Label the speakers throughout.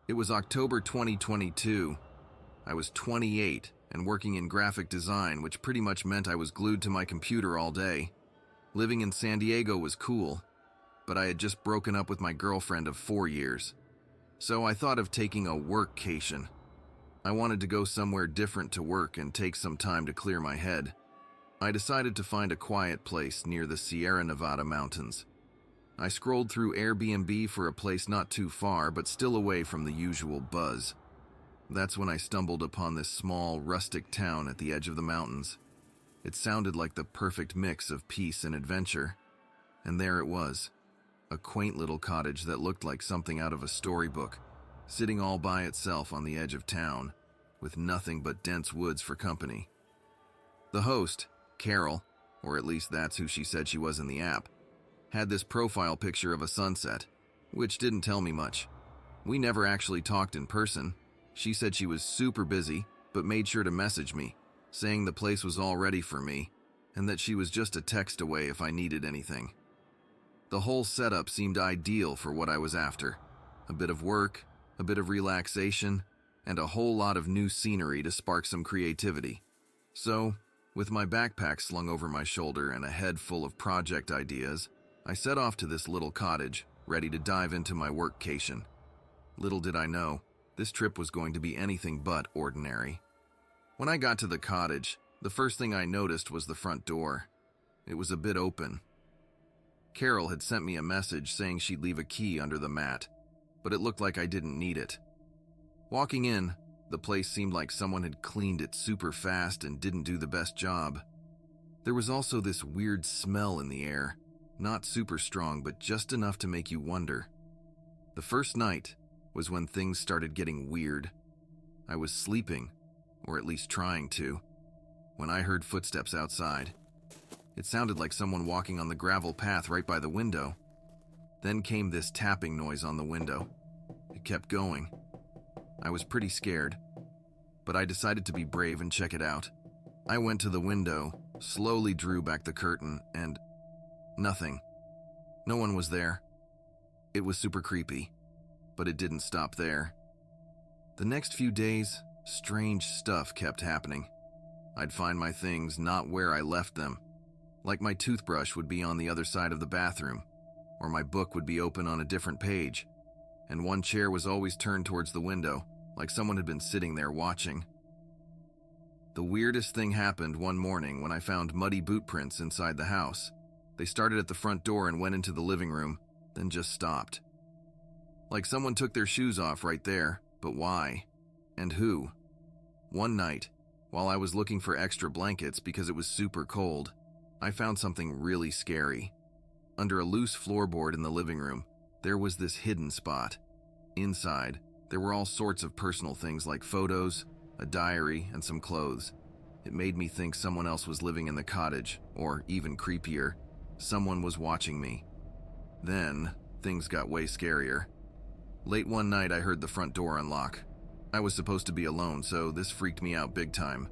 Speaker 1: It was October 2022. I was 28 and working in graphic design, which pretty much meant I was glued to my computer all day. Living in San Diego was cool, but I had just broken up with my girlfriend of 4 years. So I thought of taking a workcation. I wanted to go somewhere different to work and take some time to clear my head. I decided to find a quiet place near the Sierra Nevada mountains. I scrolled through Airbnb for a place not too far, but still away from the usual buzz. That's when I stumbled upon this small, rustic town at the edge of the mountains. It sounded like the perfect mix of peace and adventure. And there it was, a quaint little cottage that looked like something out of a storybook, sitting all by itself on the edge of town, with nothing but dense woods for company. The host, Carol, or at least that's who she said she was in the app, had this profile picture of a sunset, which didn't tell me much. We never actually talked in person. She said she was super busy, but made sure to message me, saying the place was all ready for me, and that she was just a text away if I needed anything. The whole setup seemed ideal for what I was after. A bit of work, a bit of relaxation, and a whole lot of new scenery to spark some creativity. So, with my backpack slung over my shoulder and a head full of project ideas, I set off to this little cottage, ready to dive into my workcation. Little did I know, this trip was going to be anything but ordinary. When I got to the cottage, the first thing I noticed was the front door. It was a bit open. Carol had sent me a message saying she'd leave a key under the mat, but it looked like I didn't need it. Walking in, the place seemed like someone had cleaned it super fast and didn't do the best job. There was also this weird smell in the air. Not super strong, but just enough to make you wonder. The first night was when things started getting weird. I was sleeping, or at least trying to, when I heard footsteps outside. It sounded like someone walking on the gravel path right by the window. Then came this tapping noise on the window. It kept going. I was pretty scared, but I decided to be brave and check it out. I went to the window, slowly drew back the curtain, and nothing. No one was there. It was super creepy, but it didn't stop there. The next few days, strange stuff kept happening. I'd find my things not where I left them. Like my toothbrush would be on the other side of the bathroom, or my book would be open on a different page, and one chair was always turned towards the window, like someone had been sitting there watching. The weirdest thing happened one morning when I found muddy boot prints inside the house. They started at the front door and went into the living room, then just stopped. Like someone took their shoes off right there, but why? And who? One night, while I was looking for extra blankets because it was super cold, I found something really scary. Under a loose floorboard in the living room, there was this hidden spot. Inside, there were all sorts of personal things like photos, a diary, and some clothes. It made me think someone else was living in the cottage, or even creepier, someone was watching me. Then, things got way scarier. Late one night, I heard the front door unlock. I was supposed to be alone, so this freaked me out big time.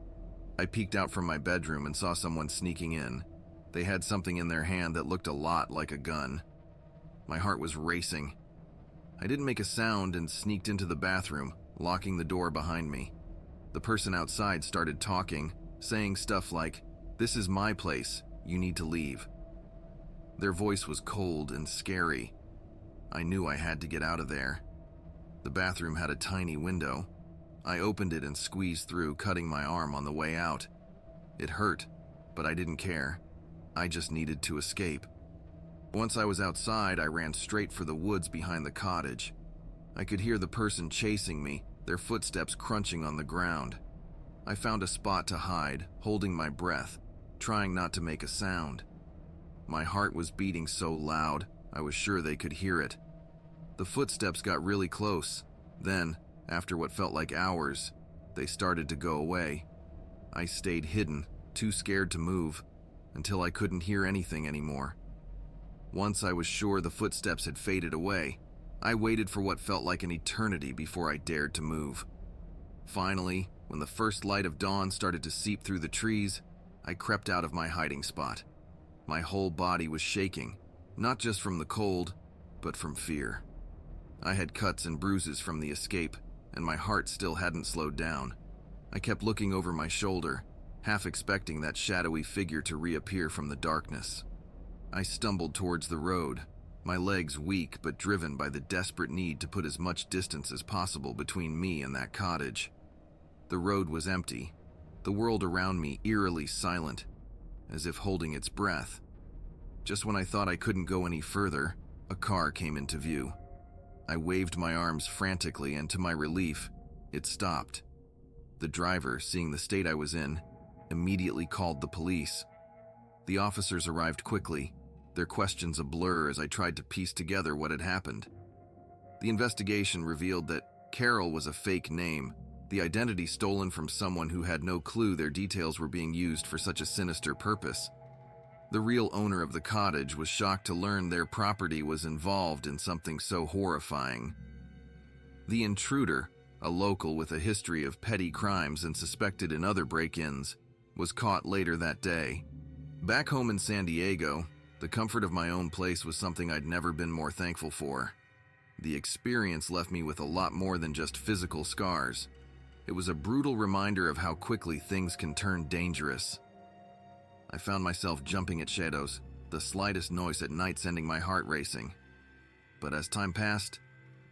Speaker 1: I peeked out from my bedroom and saw someone sneaking in. They had something in their hand that looked a lot like a gun. My heart was racing. I didn't make a sound and sneaked into the bathroom, locking the door behind me. The person outside started talking, saying stuff like, "This is my place, you need to leave." Their voice was cold and scary. I knew I had to get out of there. The bathroom had a tiny window. I opened it and squeezed through, cutting my arm on the way out. It hurt, but I didn't care. I just needed to escape. Once I was outside, I ran straight for the woods behind the cottage. I could hear the person chasing me, their footsteps crunching on the ground. I found a spot to hide, holding my breath, trying not to make a sound. My heart was beating so loud, I was sure they could hear it. The footsteps got really close. Then, after what felt like hours, they started to go away. I stayed hidden, too scared to move, until I couldn't hear anything anymore. Once I was sure the footsteps had faded away, I waited for what felt like an eternity before I dared to move. Finally, when the first light of dawn started to seep through the trees, I crept out of my hiding spot. My whole body was shaking, not just from the cold, but from fear. I had cuts and bruises from the escape, and my heart still hadn't slowed down. I kept looking over my shoulder, half expecting that shadowy figure to reappear from the darkness. I stumbled towards the road, my legs weak but driven by the desperate need to put as much distance as possible between me and that cottage. The road was empty, the world around me eerily silent, as if holding its breath. Just when I thought I couldn't go any further, a car came into view. I waved my arms frantically, and to my relief, it stopped. The driver, seeing the state I was in, immediately called the police. The officers arrived quickly, their questions a blur as I tried to piece together what had happened. The investigation revealed that Carol was a fake name, the identity stolen from someone who had no clue their details were being used for such a sinister purpose. The real owner of the cottage was shocked to learn their property was involved in something so horrifying. The intruder, a local with a history of petty crimes and suspected in other break-ins, was caught later that day. Back home in San Diego, the comfort of my own place was something I'd never been more thankful for. The experience left me with a lot more than just physical scars. It was a brutal reminder of how quickly things can turn dangerous. I found myself jumping at shadows, the slightest noise at night sending my heart racing. But as time passed,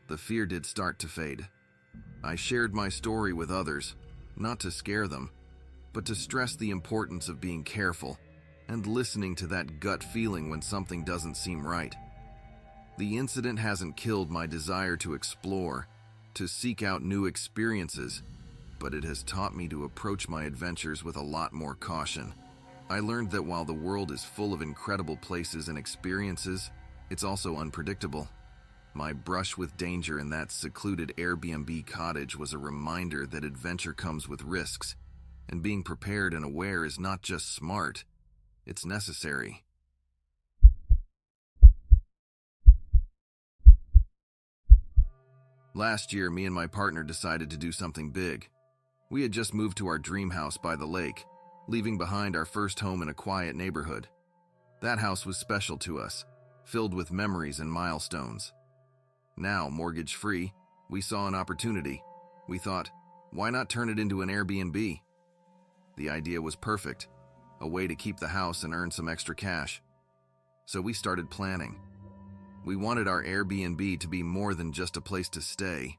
Speaker 1: the fear did start to fade. I shared my story with others, not to scare them, but to stress the importance of being careful and listening to that gut feeling when something doesn't seem right. The incident hasn't killed my desire to explore, to seek out new experiences, but it has taught me to approach my adventures with a lot more caution. I learned that while the world is full of incredible places and experiences, it's also unpredictable. My brush with danger in that secluded Airbnb cottage was a reminder that adventure comes with risks, and being prepared and aware is not just smart, it's necessary. Last year, me and my partner decided to do something big. We had just moved to our dream house by the lake, leaving behind our first home in a quiet neighborhood. That house was special to us, filled with memories and milestones. Now, mortgage-free, we saw an opportunity. We thought, why not turn it into an Airbnb? The idea was perfect, a way to keep the house and earn some extra cash. So we started planning. We wanted our Airbnb to be more than just a place to stay.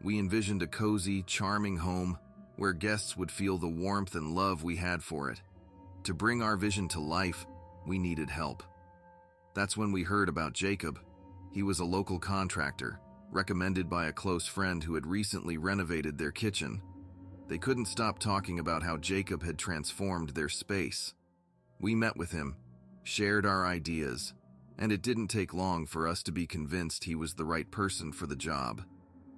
Speaker 1: We envisioned a cozy, charming home where guests would feel the warmth and love we had for it. To bring our vision to life, we needed help. That's when we heard about Jacob. He was a local contractor, recommended by a close friend who had recently renovated their kitchen. They couldn't stop talking about how Jacob had transformed their space. We met with him, shared our ideas, and it didn't take long for us to be convinced he was the right person for the job.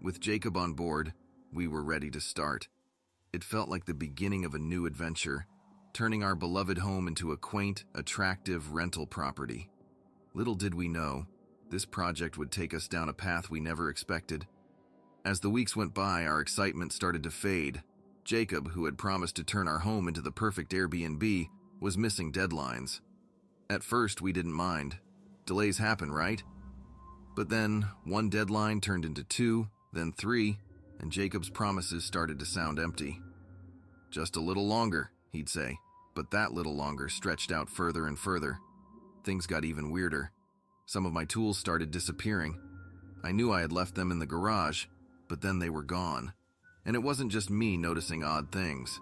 Speaker 1: With Jacob on board, we were ready to start. It felt like the beginning of a new adventure, turning our beloved home into a quaint, attractive rental property. Little did we know, this project would take us down a path we never expected. As the weeks went by, our excitement started to fade. Jacob, who had promised to turn our home into the perfect Airbnb, was missing deadlines. At first, we didn't mind. Delays happen, right? But then, one deadline turned into 2, then 3, and Jacob's promises started to sound empty. Just a little longer, he'd say, but that little longer stretched out further and further. Things got even weirder. Some of my tools started disappearing. I knew I had left them in the garage, but then they were gone. And it wasn't just me noticing odd things.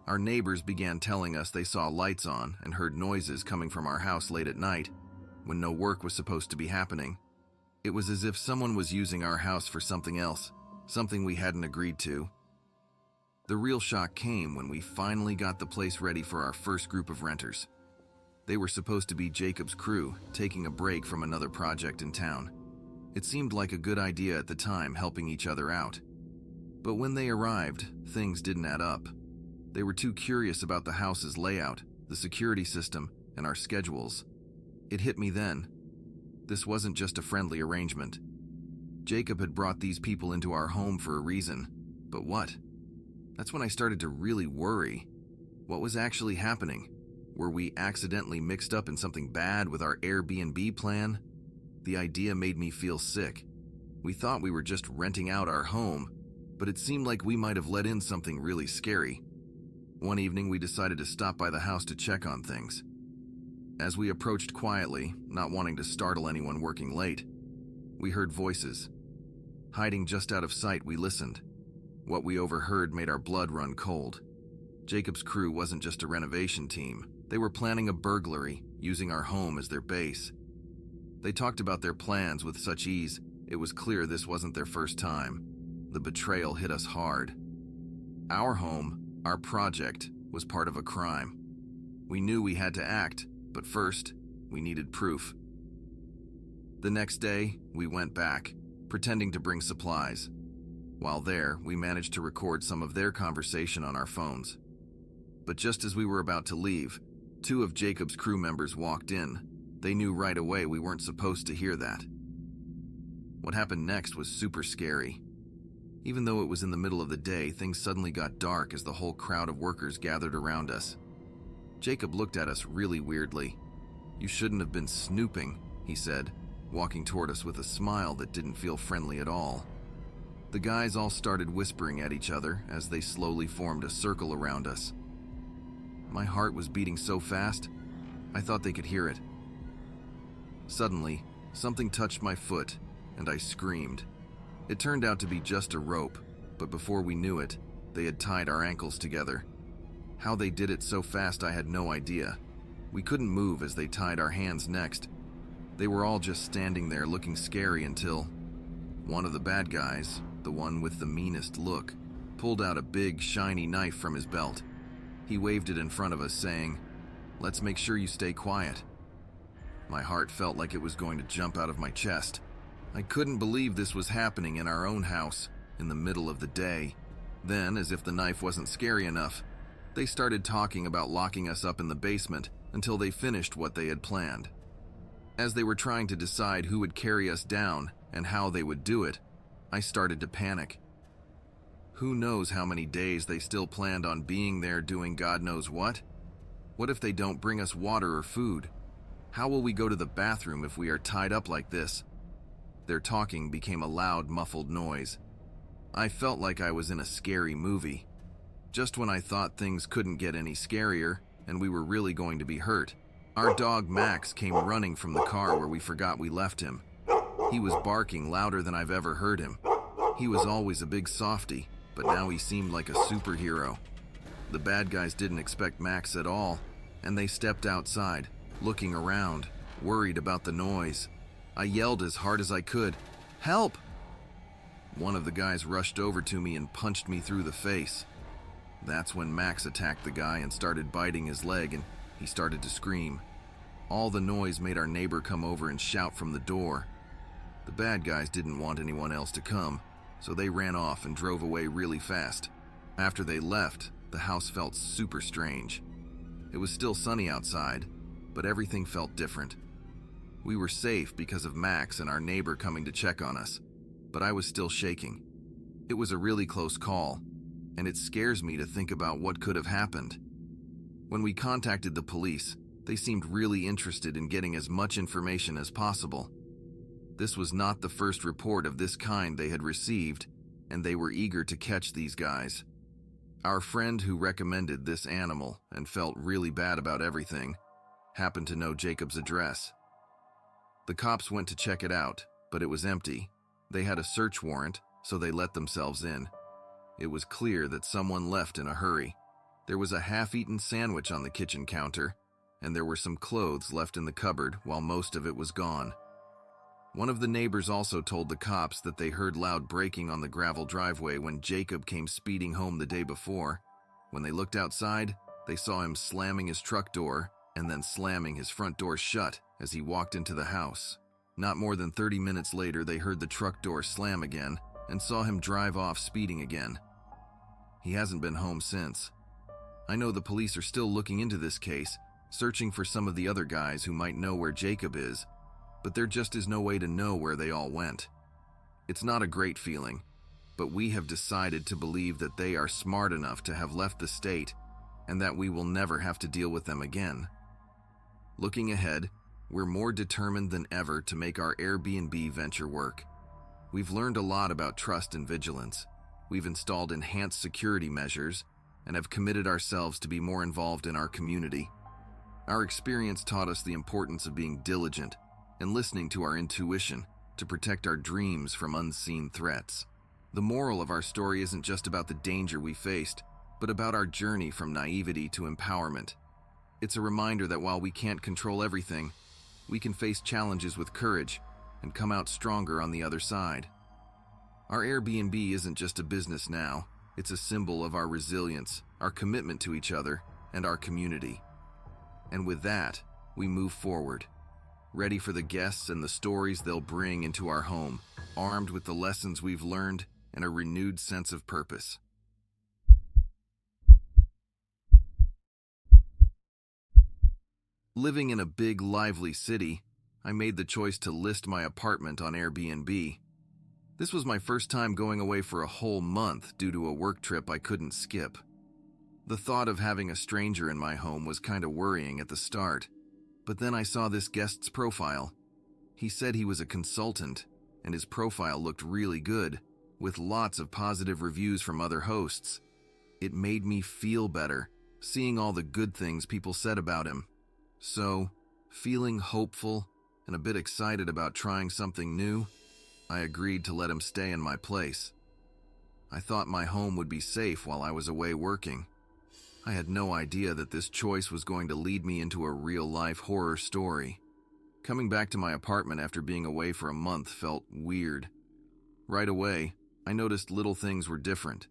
Speaker 1: Our neighbors began telling us they saw lights on and heard noises coming from our house late at night, when no work was supposed to be happening. It was as if someone was using our house for something else, something we hadn't agreed to. The real shock came when we finally got the place ready for our first group of renters. They were supposed to be Jacob's crew, taking a break from another project in town. It seemed like a good idea at the time, helping each other out. But when they arrived, things didn't add up. They were too curious about the house's layout, the security system, and our schedules. It hit me then. This wasn't just a friendly arrangement. Jacob had brought these people into our home for a reason. But what? That's when I started to really worry. What was actually happening? Were we accidentally mixed up in something bad with our Airbnb plan? The idea made me feel sick. We thought we were just renting out our home, but it seemed like we might have let in something really scary. One evening, we decided to stop by the house to check on things. As we approached quietly, not wanting to startle anyone working late, we heard voices. Hiding just out of sight, we listened. What we overheard made our blood run cold. Jacob's crew wasn't just a renovation team. They were planning a burglary, using our home as their base. They talked about their plans with such ease, it was clear this wasn't their first time. The betrayal hit us hard. Our home, our project, was part of a crime. We knew we had to act, but first, we needed proof. The next day, we went back, pretending to bring supplies. While there, we managed to record some of their conversation on our phones. But just as we were about to leave, 2 of Jacob's crew members walked in. They knew right away we weren't supposed to hear that. What happened next was super scary. Even though it was in the middle of the day, things suddenly got dark as the whole crowd of workers gathered around us. Jacob looked at us really weirdly. "You shouldn't have been snooping," he said, walking toward us with a smile that didn't feel friendly at all. The guys all started whispering at each other as they slowly formed a circle around us. My heart was beating so fast, I thought they could hear it. Suddenly, something touched my foot, and I screamed. It turned out to be just a rope, but before we knew it, they had tied our ankles together. How they did it so fast, I had no idea. We couldn't move as they tied our hands next. They were all just standing there looking scary until one of the bad guys, the one with the meanest look, pulled out a big, shiny knife from his belt. He waved it in front of us, saying, "Let's make sure you stay quiet." My heart felt like it was going to jump out of my chest. I couldn't believe this was happening in our own house, in the middle of the day. Then, as if the knife wasn't scary enough, they started talking about locking us up in the basement until they finished what they had planned. As they were trying to decide who would carry us down and how they would do it, I started to panic. Who knows how many days they still planned on being there doing God knows what? What if they don't bring us water or food? How will we go to the bathroom if we are tied up like this? Their talking became a loud, muffled noise. I felt like I was in a scary movie. Just when I thought things couldn't get any scarier and we were really going to be hurt, our dog Max came running from the car where we forgot we left him. He was barking louder than I've ever heard him. He was always a big softy, but now he seemed like a superhero. The bad guys didn't expect Max at all, and they stepped outside, looking around, worried about the noise. I yelled as hard as I could, "Help!" One of the guys rushed over to me and punched me through the face. That's when Max attacked the guy and started biting his leg, and he started to scream. All the noise made our neighbor come over and shout from the door. The bad guys didn't want anyone else to come, so they ran off and drove away really fast. After they left, the house felt super strange. It was still sunny outside, but everything felt different. We were safe because of Max and our neighbor coming to check on us, but I was still shaking. It was a really close call, and it scares me to think about what could have happened. When we contacted the police, they seemed really interested in getting as much information as possible. This was not the first report of this kind they had received, and they were eager to catch these guys. Our friend who recommended this animal and felt really bad about everything happened to know Jacob's address. The cops went to check it out, but it was empty. They had a search warrant, so they let themselves in. It was clear that someone left in a hurry. There was a half-eaten sandwich on the kitchen counter, and there were some clothes left in the cupboard while most of it was gone. One of the neighbors also told the cops that they heard loud braking on the gravel driveway when Jacob came speeding home the day before. When they looked outside, they saw him slamming his truck door and then slamming his front door shut as he walked into the house. Not more than 30 minutes later, they heard the truck door slam again and saw him drive off speeding again. He hasn't been home since. I know the police are still looking into this case, searching for some of the other guys who might know where Jacob is, but there just is no way to know where they all went. It's not a great feeling, but we have decided to believe that they are smart enough to have left the state and that we will never have to deal with them again. Looking ahead, we're more determined than ever to make our Airbnb venture work. We've learned a lot about trust and vigilance. We've installed enhanced security measures and have committed ourselves to be more involved in our community. Our experience taught us the importance of being diligent and listening to our intuition to protect our dreams from unseen threats. The moral of our story isn't just about the danger we faced, but about our journey from naivety to empowerment. It's a reminder that while we can't control everything, we can face challenges with courage and come out stronger on the other side. Our Airbnb isn't just a business now, it's a symbol of our resilience, our commitment to each other, and our community. And with that, we move forward, ready for the guests and the stories they'll bring into our home, armed with the lessons we've learned and a renewed sense of purpose. Living in a big, lively city, I made the choice to list my apartment on Airbnb. This was my first time going away for a whole month due to a work trip I couldn't skip. The thought of having a stranger in my home was kind of worrying at the start, but then I saw this guest's profile. He said he was a consultant, and his profile looked really good, with lots of positive reviews from other hosts. It made me feel better, seeing all the good things people said about him. So, feeling hopeful and a bit excited about trying something new, I agreed to let him stay in my place. I thought my home would be safe while I was away working. I had no idea that this choice was going to lead me into a real-life horror story. Coming back to my apartment after being away for a month felt weird. Right away, I noticed little things were different.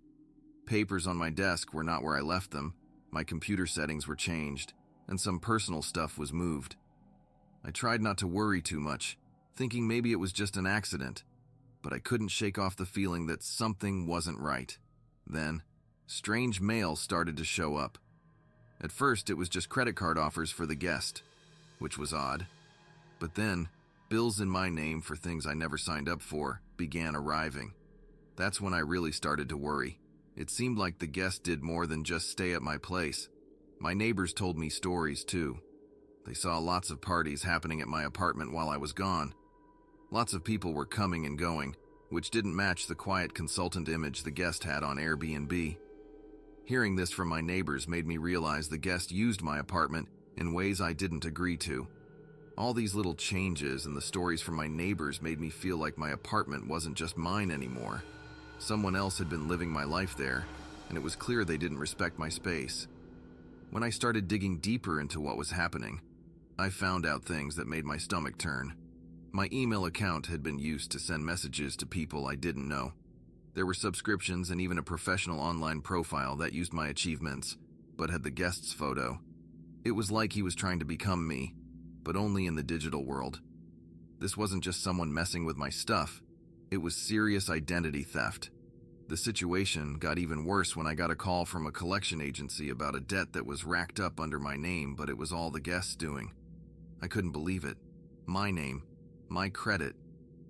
Speaker 1: Papers on my desk were not where I left them, my computer settings were changed, and some personal stuff was moved. I tried not to worry too much, thinking maybe it was just an accident, but I couldn't shake off the feeling that something wasn't right. Then, strange mail started to show up. At first, it was just credit card offers for the guest, which was odd. But then, bills in my name for things I never signed up for began arriving. That's when I really started to worry. It seemed like the guest did more than just stay at my place. My neighbors told me stories too. They saw lots of parties happening at my apartment while I was gone. Lots of people were coming and going, which didn't match the quiet consultant image the guest had on Airbnb. Hearing this from my neighbors made me realize the guest used my apartment in ways I didn't agree to. All these little changes and the stories from my neighbors made me feel like my apartment wasn't just mine anymore. Someone else had been living my life there, and it was clear they didn't respect my space. When I started digging deeper into what was happening, I found out things that made my stomach turn. My email account had been used to send messages to people I didn't know. There were subscriptions and even a professional online profile that used my achievements, but had the guest's photo. It was like he was trying to become me, but only in the digital world. This wasn't just someone messing with my stuff, it was serious identity theft. The situation got even worse when I got a call from a collection agency about a debt that was racked up under my name, but it was all the guests doing. I couldn't believe it. My name, my credit,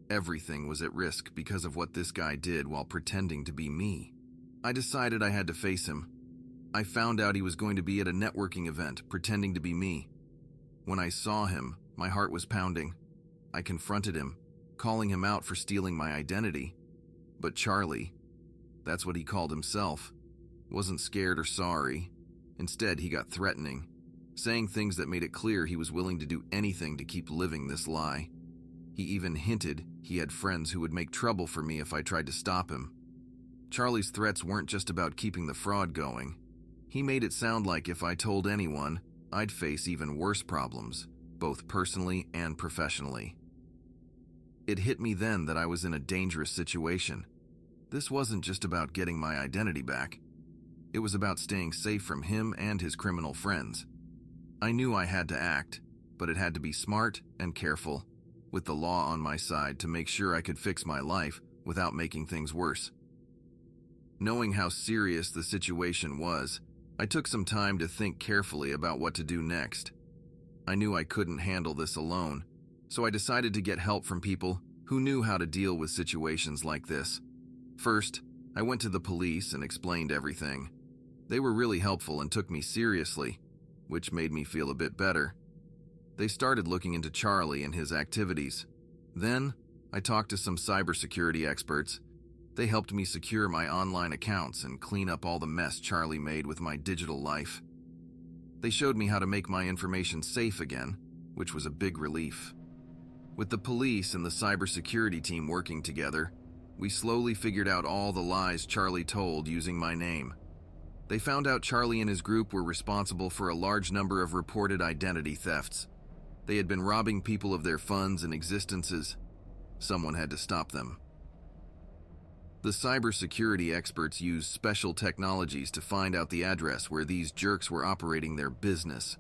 Speaker 1: everything was at risk because of what this guy did while pretending to be me. I decided I had to face him. I found out he was going to be at a networking event, pretending to be me. When I saw him, my heart was pounding. I confronted him, calling him out for stealing my identity. But Charlie, that's what he called himself, wasn't scared or sorry. Instead, he got threatening, saying things that made it clear he was willing to do anything to keep living this lie. He even hinted he had friends who would make trouble for me if I tried to stop him. Charlie's threats weren't just about keeping the fraud going. He made it sound like if I told anyone, I'd face even worse problems, both personally and professionally. It hit me then that I was in a dangerous situation. This wasn't just about getting my identity back. It was about staying safe from him and his criminal friends. I knew I had to act, but it had to be smart and careful, with the law on my side to make sure I could fix my life without making things worse. Knowing how serious the situation was, I took some time to think carefully about what to do next. I knew I couldn't handle this alone, so I decided to get help from people who knew how to deal with situations like this. First, I went to the police and explained everything. They were really helpful and took me seriously, which made me feel a bit better. They started looking into Charlie and his activities. Then, I talked to some cybersecurity experts. They helped me secure my online accounts and clean up all the mess Charlie made with my digital life. They showed me how to make my information safe again, which was a big relief. With the police and the cybersecurity team working together, we slowly figured out all the lies Charlie told using my name. They found out Charlie and his group were responsible for a large number of reported identity thefts. They had been robbing people of their funds and existences. Someone had to stop them. The cybersecurity experts used special technologies to find out the address where these jerks were operating their business.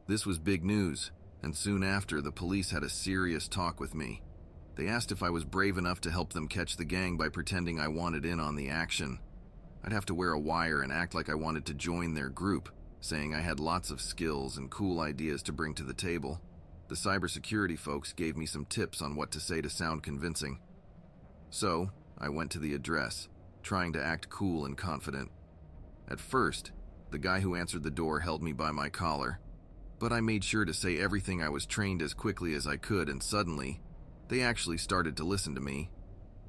Speaker 1: This was big news, and soon after, the police had a serious talk with me. They asked if I was brave enough to help them catch the gang by pretending I wanted in on the action. I'd have to wear a wire and act like I wanted to join their group, saying I had lots of skills and cool ideas to bring to the table. The cybersecurity folks gave me some tips on what to say to sound convincing. So, I went to the address, trying to act cool and confident. At first, the guy who answered the door held me by my collar, but I made sure to say everything I was trained as quickly as I could, and suddenly, they actually started to listen to me.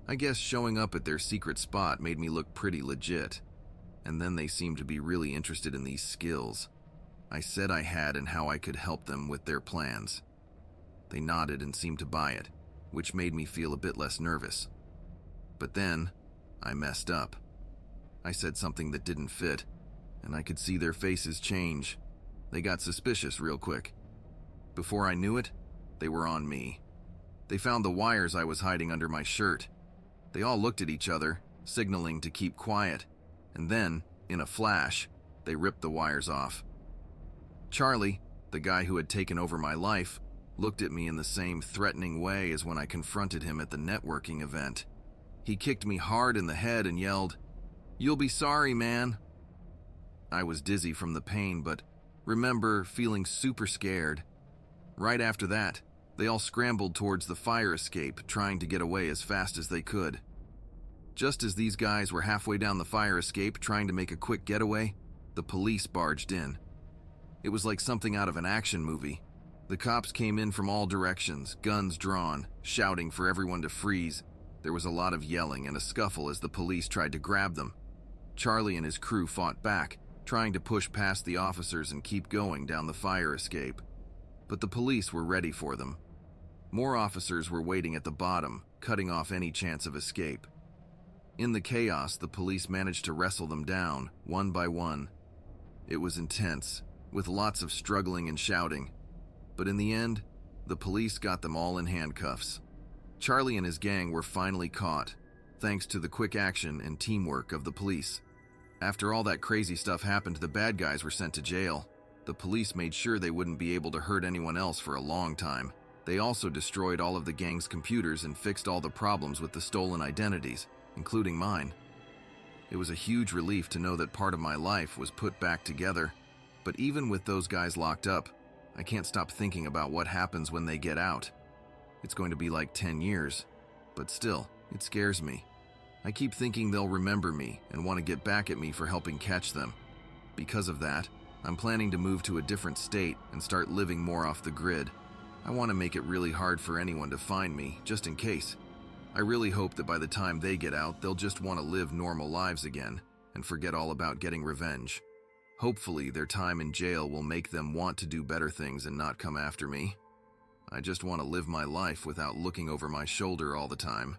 Speaker 1: I guess showing up at their secret spot made me look pretty legit, and then they seemed to be really interested in these skills I said I had and how I could help them with their plans. They nodded and seemed to buy it, which made me feel a bit less nervous. But then, I messed up. I said something that didn't fit, and I could see their faces change. They got suspicious real quick. Before I knew it, they were on me. They found the wires I was hiding under my shirt. They all looked at each other, signaling to keep quiet, and then, in a flash, they ripped the wires off. Charlie, the guy who had taken over my life, looked at me in the same threatening way as when I confronted him at the networking event. He kicked me hard in the head and yelled, "You'll be sorry, man." I was dizzy from the pain, but remember feeling super scared. Right after that, they all scrambled towards the fire escape, trying to get away as fast as they could. Just as these guys were halfway down the fire escape trying to make a quick getaway, the police barged in. It was like something out of an action movie. The cops came in from all directions, guns drawn, shouting for everyone to freeze. There was a lot of yelling and a scuffle as the police tried to grab them. Charlie and his crew fought back, trying to push past the officers and keep going down the fire escape. But the police were ready for them. More officers were waiting at the bottom, cutting off any chance of escape. In the chaos, the police managed to wrestle them down, one by one. It was intense, with lots of struggling and shouting. But in the end, the police got them all in handcuffs. Charlie and his gang were finally caught, thanks to the quick action and teamwork of the police. After all that crazy stuff happened, the bad guys were sent to jail. The police made sure they wouldn't be able to hurt anyone else for a long time. They also destroyed all of the gang's computers and fixed all the problems with the stolen identities, including mine. It was a huge relief to know that part of my life was put back together. But even with those guys locked up, I can't stop thinking about what happens when they get out. It's going to be like 10 years, but still, it scares me. I keep thinking they'll remember me and want to get back at me for helping catch them. Because of that, I'm planning to move to a different state and start living more off the grid. I want to make it really hard for anyone to find me, just in case. I really hope that by the time they get out, they'll just want to live normal lives again and forget all about getting revenge. Hopefully, their time in jail will make them want to do better things and not come after me. I just want to live my life without looking over my shoulder all the time.